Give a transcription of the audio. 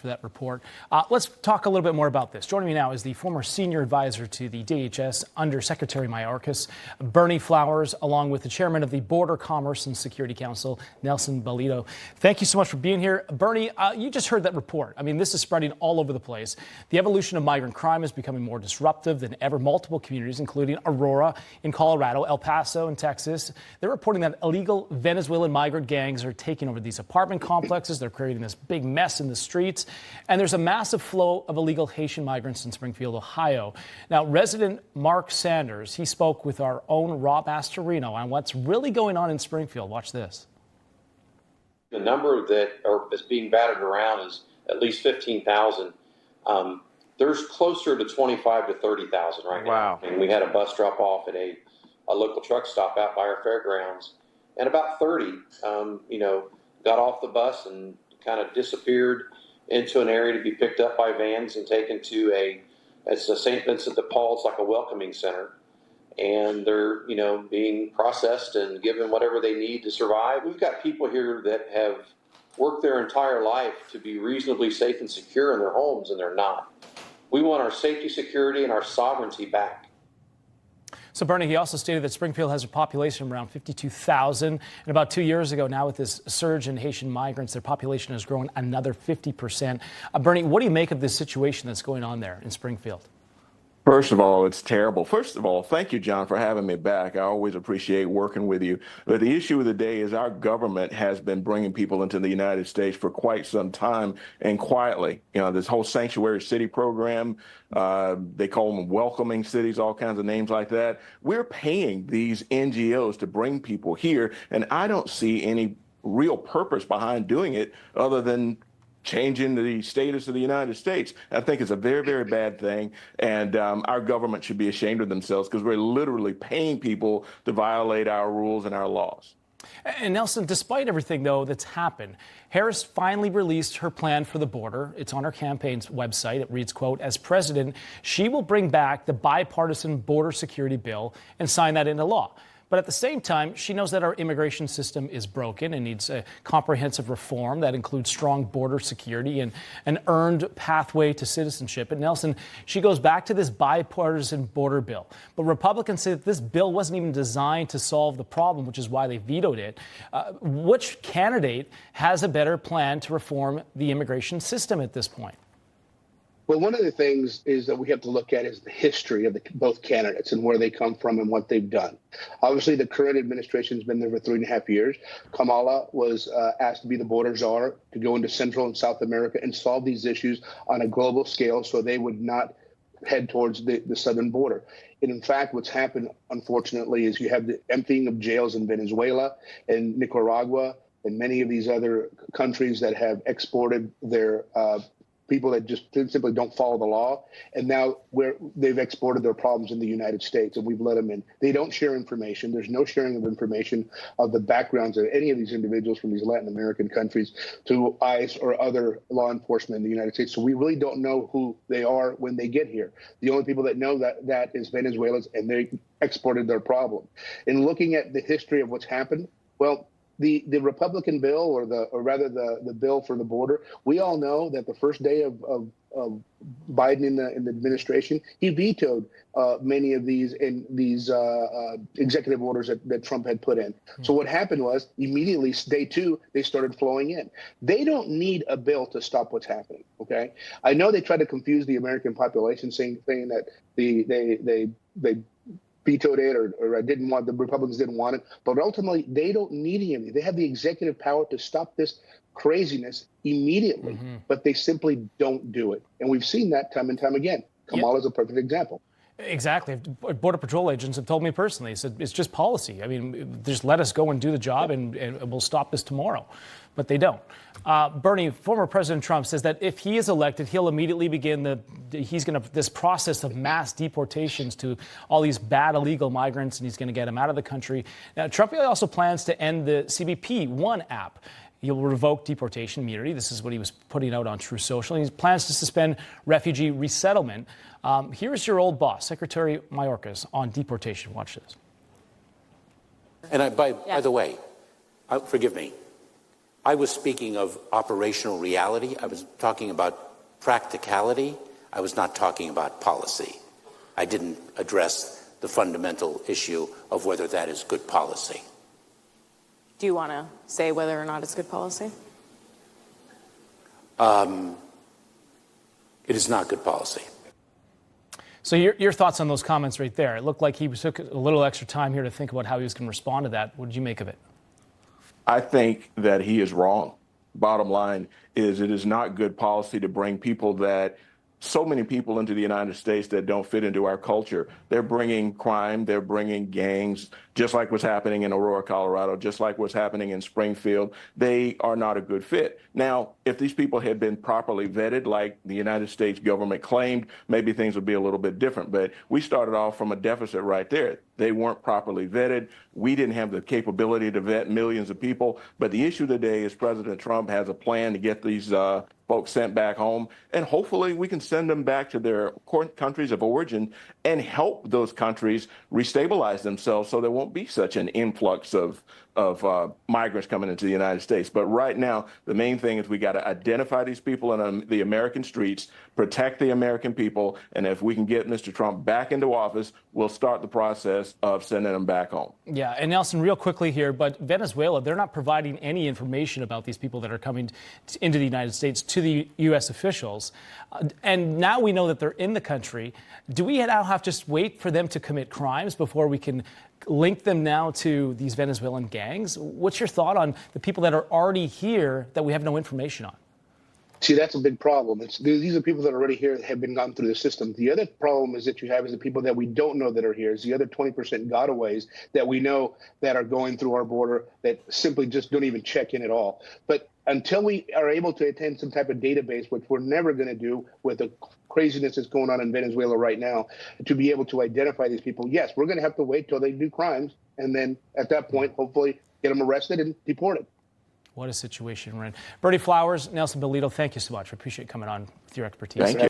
for that report. Let's talk a little bit more about this. Joining me now is the former senior advisor to the DHS Under Secretary Mayorkas, Bernie Flowers, along with the chairman of the Border Commerce and Security Council, Nelson Balido. Thank you so much for being here. Bernie, you just heard that report. I mean, this is spreading all over the place. The evolution of migrant crime is becoming more disruptive than ever. Multiple communities, including Aurora in Colorado, El Paso in Texas, they're reporting that illegal Venezuelan migrant gangs are taking over these apartment complexes. They're creating this big mess in the streets. And there's a massive flow of illegal Haitian migrants in Springfield, Ohio. Now, resident Mark Sanders, he spoke with our own Rob Astorino on what's really going on in Springfield. Watch this. The number that is being batted around is at least 15,000. There's closer to 25 to 30,000 right now. Wow. And we had a bus drop off at a local truck stop out by our fairgrounds. And about 30, got off the bus and kind of disappeared into an area to be picked up by vans and taken to it's a St. Vincent de Paul. It's like a welcoming center. And they're, being processed and given whatever they need to survive. We've got people here that have worked their entire life to be reasonably safe and secure in their homes, and they're not. We want our safety, security, and our sovereignty back. So, Bernie, he also stated that Springfield has a population of around 52,000. And about 2 years ago, now with this surge in Haitian migrants, their population has grown another 50%. Bernie, what do you make of this situation that's going on there in Springfield? First of all, it's terrible. First of all, thank you, John, for having me back. I always appreciate working with you. But the issue of the day is our government has been bringing people into the United States for quite some time and quietly. This whole sanctuary city program, they call them welcoming cities, all kinds of names like that. We're paying these NGOs to bring people here, and I don't see any real purpose behind doing it other than changing the status of the United States. I think it's a very, very bad thing, and our government should be ashamed of themselves because we're literally paying people to violate our rules and our laws. And Nelson, despite everything, though, that's happened, Harris finally released her plan for the border. It's on her campaign's website. It reads, quote, as president, she will bring back the bipartisan border security bill and sign that into law. But at the same time, she knows that our immigration system is broken and needs a comprehensive reform that includes strong border security and an earned pathway to citizenship. And Nelson, she goes back to this bipartisan border bill. But Republicans say that this bill wasn't even designed to solve the problem, which is why they vetoed it. Which candidate has a better plan to reform the immigration system at this point? Well, one of the things is that we have to look at is the history of both candidates and where they come from and what they've done. Obviously, the current administration has been there for 3.5 years. Kamala was asked to be the border czar to go into Central and South America and solve these issues on a global scale so they would not head towards the southern border. And in fact, what's happened, unfortunately, is you have the emptying of jails in Venezuela and Nicaragua and many of these other countries that have exported their people that just simply don't follow the law. And now they've exported their problems in the United States, and we've let them in. They don't share information. There's no sharing of information of the backgrounds of any of these individuals from these Latin American countries to ICE or other law enforcement in the United States. So we really don't know who they are when they get here. The only people that know that is Venezuelans, and they exported their problem. In looking at the history of what's happened, well, the Republican bill, or the bill for the border, we all know that the first day of Biden in the administration, he vetoed many of these executive orders that Trump had put in. So what happened was immediately day two, they started flowing in. They don't need a bill to stop what's happening. Okay, I know they tried to confuse the American population, saying that they vetoed it or the Republicans didn't want it, but ultimately they don't need any of it. They have the executive power to stop this craziness immediately, but they simply don't do it. And we've seen that time and time again. Kamala is a perfect example. Exactly. Border Patrol agents have told me personally, said it's just policy. I mean, just let us go and do the job and we'll stop this tomorrow. But they don't. Bernie, former President Trump says that if he is elected, he'll immediately begin this process of mass deportations to all these bad illegal migrants, and he's going to get them out of the country. Now, Trump also plans to end the CBP One app. He'll revoke deportation immunity. This is what he was putting out on True Social. He plans to suspend refugee resettlement. Here's your old boss, Secretary Mayorkas, on deportation. Watch this. And by the way, forgive me, I was speaking of operational reality. I was talking about practicality. I was not talking about policy. I didn't address the fundamental issue of whether that is good policy. Do you want to say whether or not it's good policy? It is not good policy. So your thoughts on those comments right there? It looked like he took a little extra time here to think about how he was going to respond to that. What did you make of it? I think that he is wrong. Bottom line is it is not good policy to bring so many people into the United States that don't fit into our culture. They're bringing crime, they're bringing gangs, just like what's happening in Aurora, Colorado, just like what's happening in Springfield. They are not a good fit. Now, if these people had been properly vetted, like the United States government claimed, maybe things would be a little bit different. But we started off from a deficit right there. They weren't properly vetted. We didn't have the capability to vet millions of people. But the issue today is President Trump has a plan to get these folks sent back home, and hopefully we can send them back to their countries of origin and help those countries restabilize themselves so there won't be such an influx of migrants coming into the United States. But right now, the main thing is we got to identify these people in the American streets, protect the American people, and if we can get Mr. Trump back into office, we'll start the process of sending them back home. Yeah, and Nelson, real quickly here, but Venezuela, they're not providing any information about these people that are coming into the United States to the U.S. officials. And now we know that they're in the country. Do we now have to just wait for them to commit crimes before we can link them now to these Venezuelan gangs? What's your thought on the people that are already here that we have no information on? See, that's a big problem. These are people that are already here that have been gone through the system. The other problem is that you have is the people that we don't know that are here. Is the other 20% gotaways that we know that are going through our border that simply just don't even check in at all. But until we are able to attend some type of database, which we're never going to do with the craziness that's going on in Venezuela right now, to be able to identify these people, yes, we're going to have to wait till they do crimes. And then at that point, hopefully get them arrested and deported. What a situation we're in. Bernie Flowers, Nelson Balido, thank you so much. I appreciate coming on with your expertise. Thank you.